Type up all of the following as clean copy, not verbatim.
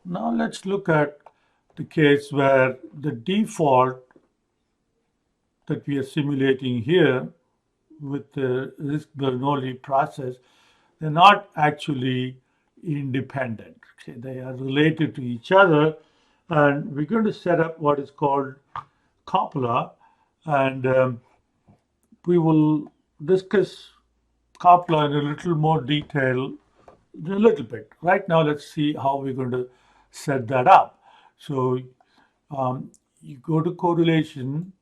Now let's look at the case where the default that we are simulating here with the risk-Bernoulli process, they're not actually independent. Okay? They are related to each other, and we're going to set up what is called copula, and we will discuss copula in a little more detail in a little bit. Right now, let's see how we're going to set that up. So you go to correlation,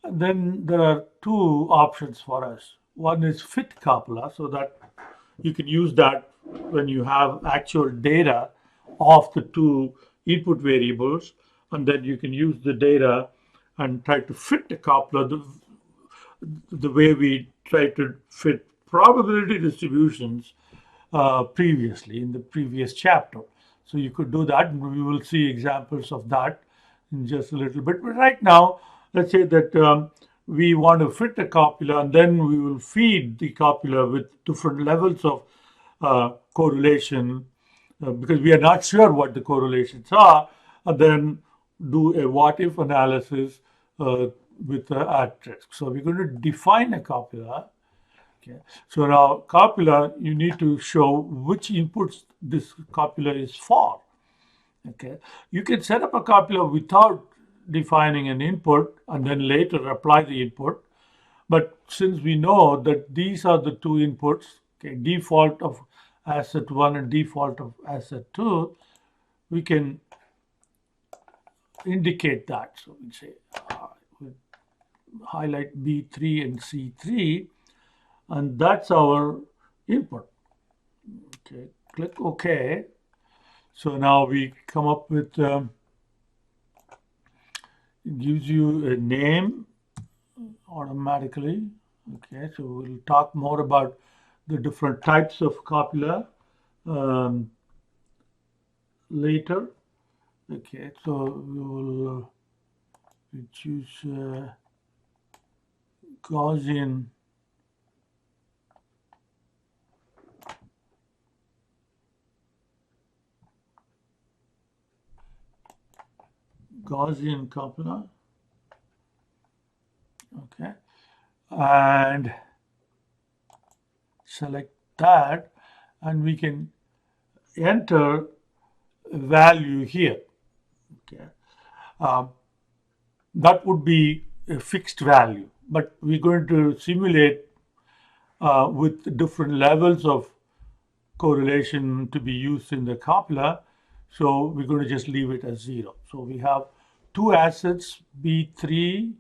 and then there are two options for us. One is fit copula, so that you can use that when you have actual data of the two input variables, and then you can use the data and try to fit the copula the way we try to fit probability distributions previously in the previous chapter. So you could do that, and we will see examples of that in just a little bit. But right now, let's say that we want to fit the copula, and then we will feed the copula with different levels of correlation because we are not sure what the correlations are, and then do a what-if analysis with the at-risk. So we're going to define a copula. Okay. So now copula, you need to show which inputs this copula is for. Okay. You can set up a copula without defining an input and then later apply the input. But since we know that these are the two inputs, okay, default of asset 1 and default of asset 2, we can indicate that. So we say we highlight B3 and C3, and that's our input. Okay, click OK. So now we come up with, it gives you a name automatically. Okay, so we'll talk more about the different types of copula later. Okay, so we will choose Gaussian copula. Okay, and select that, and we can enter a value here. Okay, that would be a fixed value, but we're going to simulate with different levels of correlation to be used in the copula. So we're going to just leave it as 0. So we have two assets, B3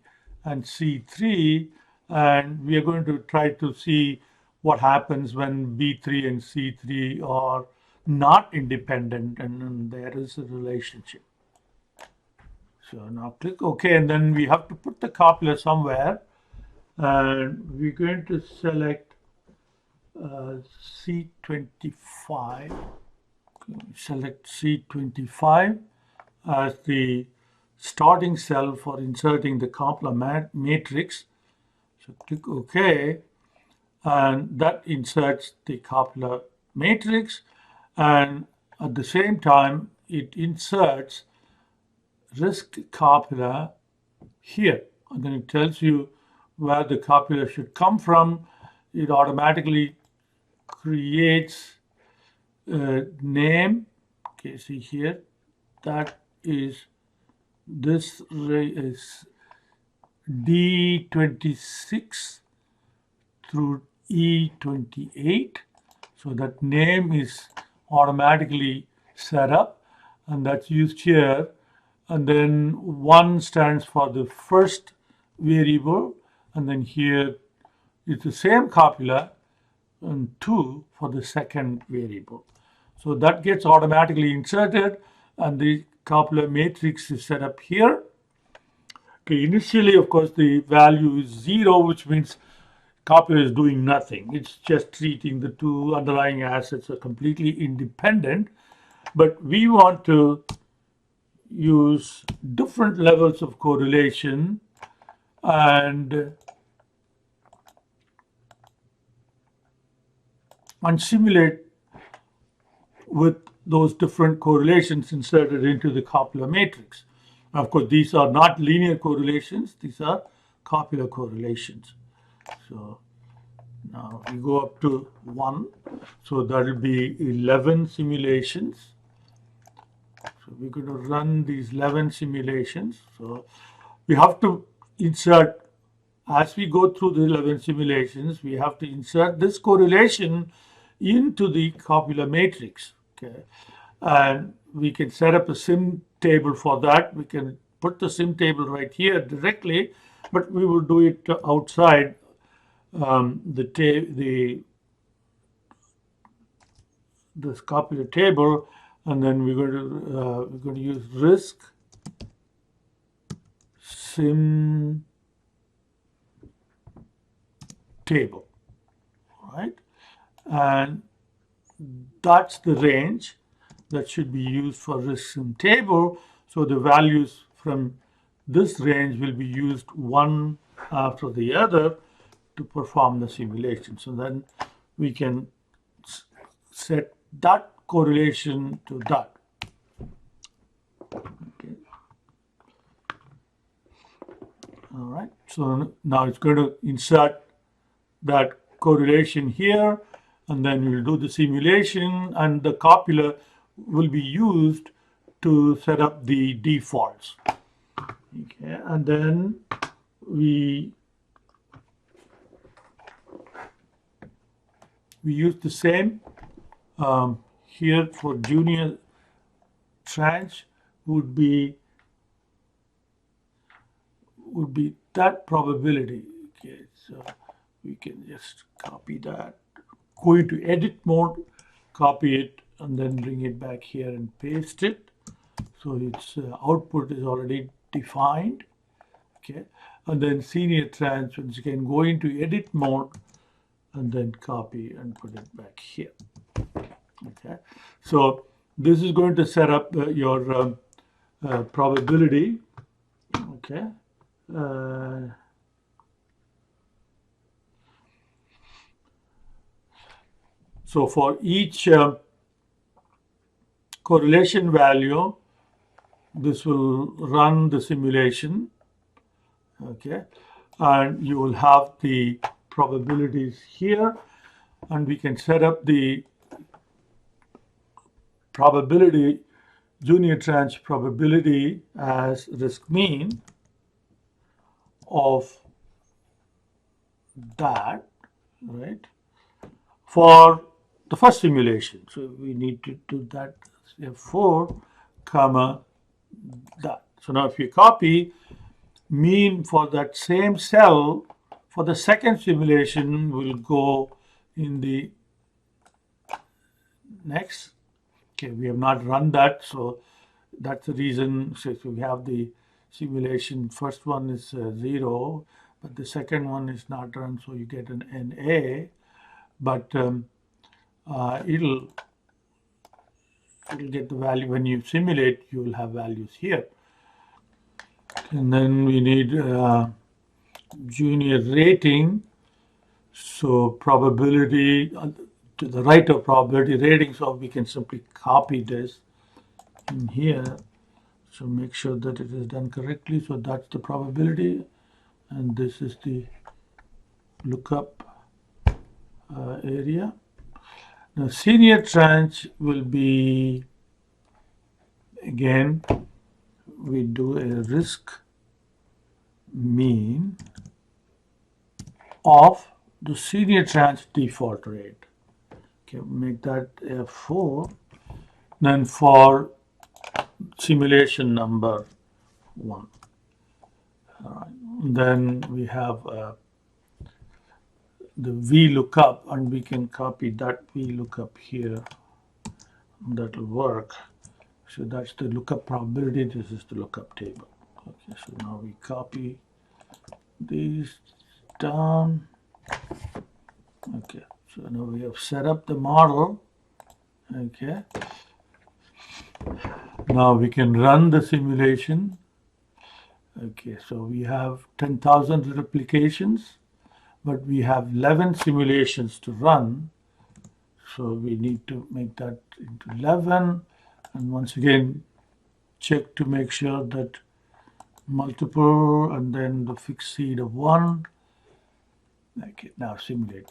and C3, and we are going to try to see what happens when B3 and C3 are not independent and there is a relationship. So now click OK, and then we have to put the copula somewhere, and we're going to select C25. Select C25 as the starting cell for inserting the copula matrix. So click OK, and that inserts the copula matrix, and at the same time it inserts risk copula here, and then it tells you where the copula should come from. It automatically creates a name. Okay, see here, that is, this is D26 through E28. So that name is automatically set up, and that's used here. And then 1 stands for the first variable, and then here it's the same copula, and 2 for the second variable. So that gets automatically inserted, and the copula matrix is set up here. Okay, initially, of course, the value is 0, which means copula is doing nothing. It's just treating the two underlying assets as completely independent. But we want to use different levels of correlation and simulate with those different correlations inserted into the copular matrix. Of course, these are not linear correlations, these are copular correlations. So now we go up to 1, so that will be 11 simulations. So we're going to run these 11 simulations. So we have to insert, as we go through the 11 simulations, we have to insert this correlation into the copular matrix. Okay, and we can set up a sim table for that. We can put the sim table right here directly, but we will do it outside this copular table, and then we're going to use risk sim table, right? And that's the range that should be used for risk sim table. So the values from this range will be used one after the other to perform the simulation. So then we can set that correlation to that. Okay. All right. So now it's going to insert that correlation here, and then we'll do the simulation, and the copular will be used to set up the defaults. Okay, and then we use the same here for junior tranche would be that probability. Okay, so we can just copy that, go into edit mode, copy it, and then bring it back here and paste it. So its output is already defined. Okay, and then senior tranche, once you can go into edit mode and then copy and put it back here. Okay, so this is going to set up your probability. Okay. So for each correlation value, this will run the simulation. Okay, and you will have the probabilities here, and we can set up the probability, junior tranche probability, as risk mean of that, right, for the first simulation. So we need to do that F4, comma, that. So now if you copy, mean for that same cell for the second simulation will go in the next. Okay, we have not run that, so that's the reason. So we have the simulation, first one is 0, but the second one is not run, so you get an NA, but it'll get the value. When you simulate, you will have values here. And then we need junior rating, so probability to the right of probability rating, so we can simply copy this in here. So make sure that it is done correctly. So that's the probability, and this is the lookup area. Now senior tranche will be, again, we do a risk mean of the senior tranche default rate. Okay, make that F4. Then for simulation number 1. All right. Then we have the VLOOKUP, and we can copy that VLOOKUP here. That will work. So that's the lookup probability. This is the lookup table. Okay, so now we copy these down. Okay, so now we have set up the model. Okay. Now we can run the simulation. Okay, so we have 10,000 replications, but we have 11 simulations to run. So we need to make that into 11. And once again, check to make sure that multiple and then the fixed seed of 1. Okay, now simulate.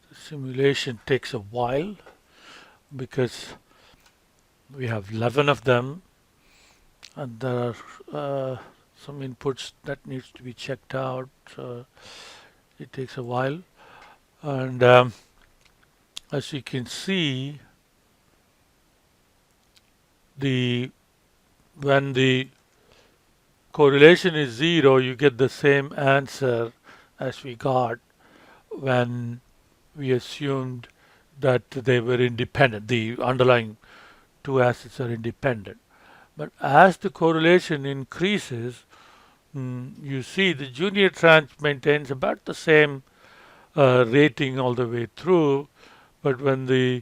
The simulation takes a while because we have 11 of them and there are some inputs that needs to be checked out. It takes a while, and as you can see, the when the correlation is 0, you get the same answer as we got when we assumed that they were independent. The underlying two assets are independent. But as the correlation increases, you see the junior tranche maintains about the same rating all the way through, but when the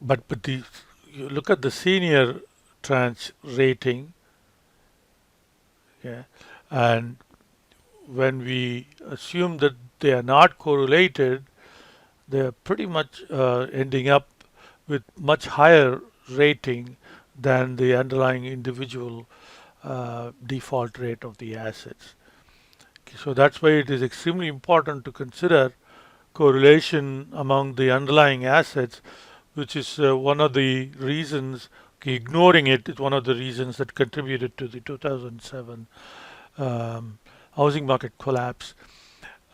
but the you look at the senior tranche rating, yeah, and when we assume that they are not correlated, they are pretty much ending up with much higher rating than the underlying individual default rate of the assets. Okay, so that's why it is extremely important to consider correlation among the underlying assets, which is one of the reasons, okay, ignoring it is one of the reasons that contributed to the 2007 housing market collapse.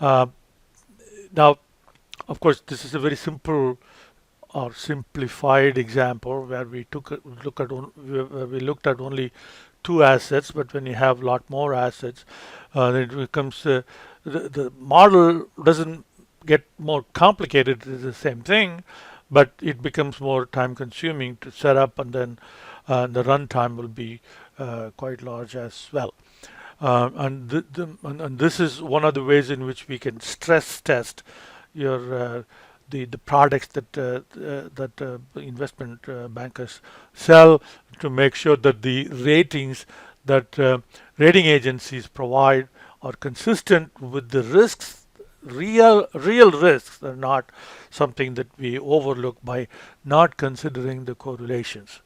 Now, of course, this is a very simple or simplified example where we where we looked at only two assets, but when you have a lot more assets, then it becomes the model doesn't get more complicated. It is the same thing, but it becomes more time consuming to set up, and then the runtime will be quite large as well. And this is one of the ways in which we can stress test your the products that investment bankers sell, to make sure that the ratings that rating agencies provide are consistent with the risks, real risks, are not something that we overlook by not considering the correlations.